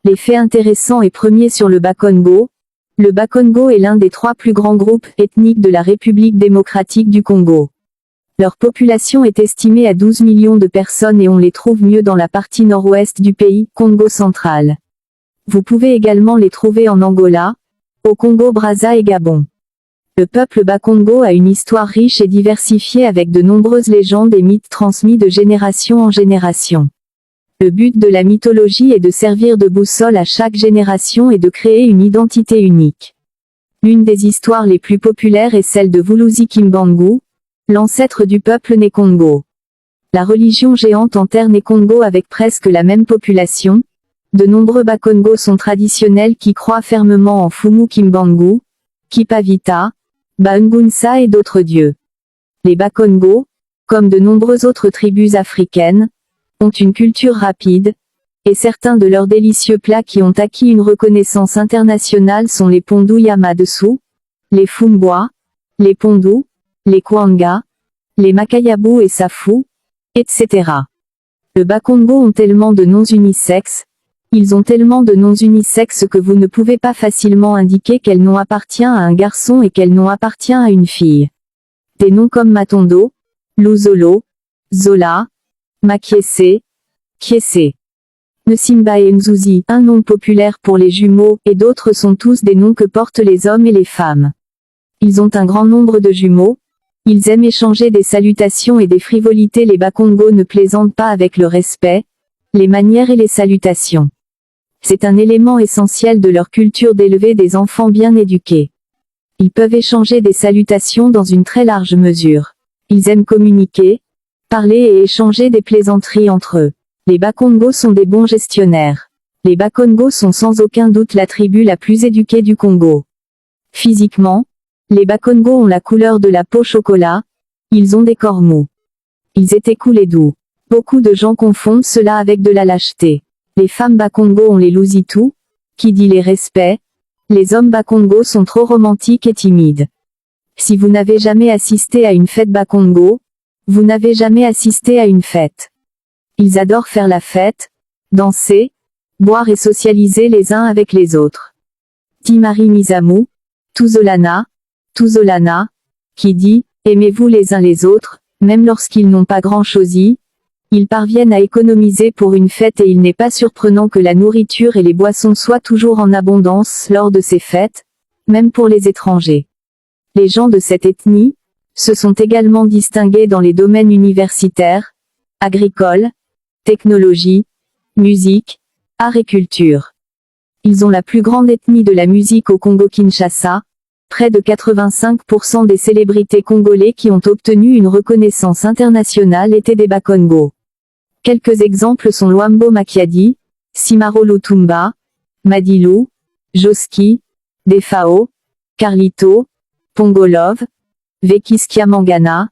Les faits intéressants et premiers sur le Bas-Congo. Le Bas-Congo est l'un des 3 plus grands groupes ethniques de la République démocratique du Congo. Leur population est estimée à 12 millions de personnes et on les trouve mieux dans la partie nord-ouest du pays, Congo central. Vous pouvez également les trouver en Angola, au Congo-Brazza et Gabon. Le peuple Bas-Congo a une histoire riche et diversifiée avec de nombreuses légendes et mythes transmis de génération en génération. Le but de la mythologie est de servir de boussole à chaque génération et de créer une identité unique. L'une des histoires les plus populaires est celle de Vuluzi Kimbangu, l'ancêtre du peuple Né-Congo. La religion géante enterre Né-Congo avec presque la même population. De nombreux Bas-Congo sont traditionnels qui croient fermement en Fumu Kimbangu, Kipavita, Baungunsa et d'autres dieux. Les Bas-Congo, comme de nombreuses autres tribus africaines, ont une culture rapide, et certains de leurs délicieux plats qui ont acquis une reconnaissance internationale sont les pondou Yamadesu, les Fumbwa, les pondou, les kwanga, les makayabu et safu, etc. Le Bas-Congo ont tellement de noms unisexes, ils ont tellement de noms unisexes que vous ne pouvez pas facilement indiquer quel nom appartient à un garçon et quel nom appartient à une fille. Des noms comme Matondo, Luzolo, Zola, Makiese, Kiese, Nsimba et Nzuzi, un nom populaire pour les jumeaux, et d'autres sont tous des noms que portent les hommes et les femmes. Ils ont un grand nombre de jumeaux, ils aiment échanger des salutations et des frivolités. Les Bas-Congo ne plaisantent pas avec le respect, les manières et les salutations. C'est un élément essentiel de leur culture d'élever des enfants bien éduqués. Ils peuvent échanger des salutations dans une très large mesure. Ils aiment communiquer, parler et échanger des plaisanteries entre eux. Les Bas-Congo sont des bons gestionnaires. Les Bas-Congo sont sans aucun doute la tribu la plus éduquée du Congo. Physiquement, les Bas-Congo ont la couleur de la peau chocolat, ils ont des corps mous. Ils étaient cool et doux. Beaucoup de gens confondent cela avec de la lâcheté. Les femmes Bas-Congo ont les lousitou, qui dit les respects. Les hommes Bas-Congo sont trop romantiques et timides. Si vous n'avez jamais assisté à une fête Bas-Congo, vous n'avez jamais assisté à une fête. Ils adorent faire la fête, danser, boire et socialiser les uns avec les autres. Timari Mizamu, Tuzolana, qui dit « Aimez-vous les uns les autres, même lorsqu'ils n'ont pas grand-chose ». Ils parviennent à économiser pour une fête et il n'est pas surprenant que la nourriture et les boissons soient toujours en abondance lors de ces fêtes, même pour les étrangers. Les gens de cette ethnie se sont également distingués dans les domaines universitaires, agricoles, technologie, musique, art et culture. Ils ont la plus grande ethnie de la musique au Congo-Kinshasa. Près de 85% des célébrités congolais qui ont obtenu une reconnaissance internationale étaient des Bas-Congo. Quelques exemples sont Luambo Makiadi, Simaro Lutumba, Madilu, Joski, Defao, Carlito, Pongolov, Vekiskia Mangana,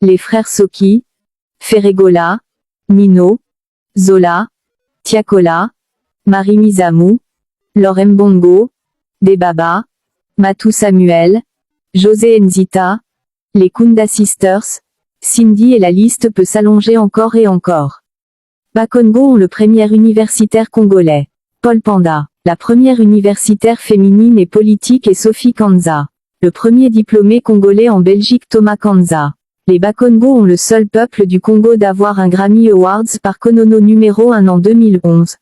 les frères Soki, Ferregola, Nino, Zola, Tiakola, Marie Mizamu, Laure Mbongo, Debaba, Matou Samuel, José Nzita, les Kunda Sisters, Cindy et la liste peut s'allonger encore et encore. Bas-Congo ont le premier universitaire congolais. Paul Panda. La première universitaire féminine et politique est Sophie Kanza. Le premier diplômé congolais en Belgique Thomas Kanza. Les Bas-Congo ont le seul peuple du Congo d'avoir un Grammy Awards par Konono numéro 1 en 2011.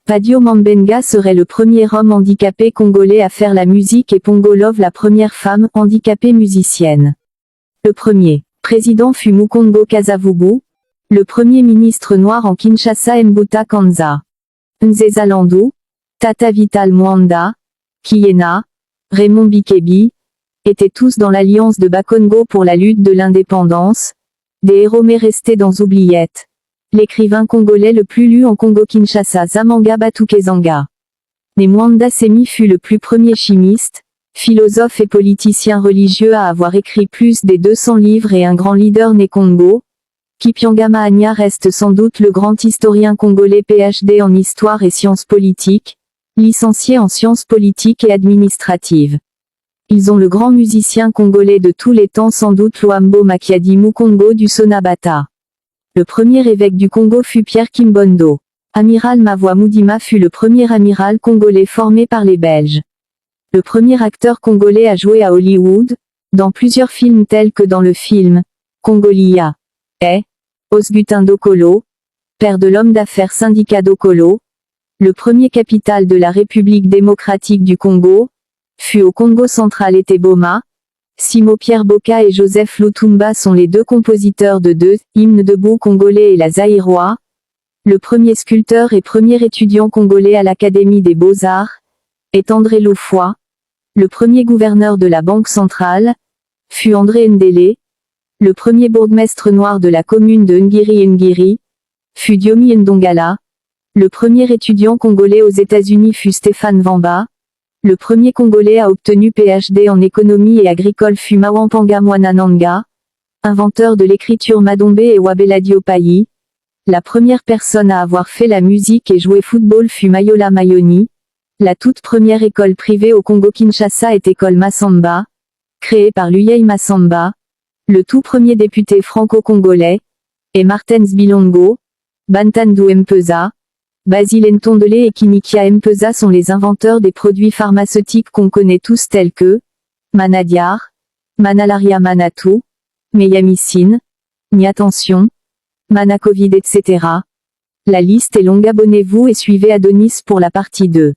Padio Mambenga serait le premier homme handicapé congolais à faire la musique et Pongolov la première femme handicapée musicienne. Le premier président fut Mukongo Kasavubu, le premier ministre noir en Kinshasa Mbuta Kanza. Nzeza Landou, Tata Vital Mwanda, Kiena, Raymond Bikebi, étaient tous dans l'alliance de Bas-Congo pour la lutte de l'indépendance, des héros mais restés dans oubliettes. L'écrivain congolais le plus lu en Congo-Kinshasa Zamanga Batukezanga. Mwanda Semi fut le plus premier chimiste, philosophe et politicien religieux à avoir écrit plus des 200 livres et un grand leader né Congo. Kipyanga Mahania reste sans doute le grand historien congolais PhD en histoire et sciences politiques, licencié en sciences politiques et administratives. Ils ont le grand musicien congolais de tous les temps sans doute Luambo Makiadi Mukongo du Sonabata. Le premier évêque du Congo fut Pierre Kimbondo. Amiral Mavoa Moudima fut le premier amiral congolais formé par les Belges. Le premier acteur congolais à jouer à Hollywood, dans plusieurs films tels que dans le film Congolia est Osgutin Dokolo, père de l'homme d'affaires Syndicat Dokolo. Le premier capital de la République démocratique du Congo fut au Congo central et Boma. Simo Pierre Boka et Joseph Lutumba sont les deux compositeurs de deux hymnes debout congolais et la zaïrois. Le premier sculpteur et premier étudiant congolais à l'Académie des Beaux-Arts est André Loufoy. Le premier gouverneur de la Banque centrale fut André Ndélé. Le premier bourgmestre noir de la commune de Ngiri fut Diomi Ndongala. Le premier étudiant congolais aux États-Unis fut Stéphane Vamba. Le premier Congolais a obtenu PhD en économie et agricole fut Mawampanga Mwanananga, inventeur de l'écriture Madombe et Wabela Diopayi. La première personne à avoir fait la musique et joué football fut Mayola Mayoni. La toute première école privée au Congo-Kinshasa est école Massamba, créée par Luyei Massamba. Le tout premier député franco-congolais est Martens Bilongo. Bantandu Mpeza, Basile Ntondele et Kinikia Mpeza sont les inventeurs des produits pharmaceutiques qu'on connaît tous tels que Manadiar, Manalaria Manatu, Meyamycine, Niatention, Manacovid etc. La liste est longue, abonnez-vous et suivez Adonis pour la partie 2.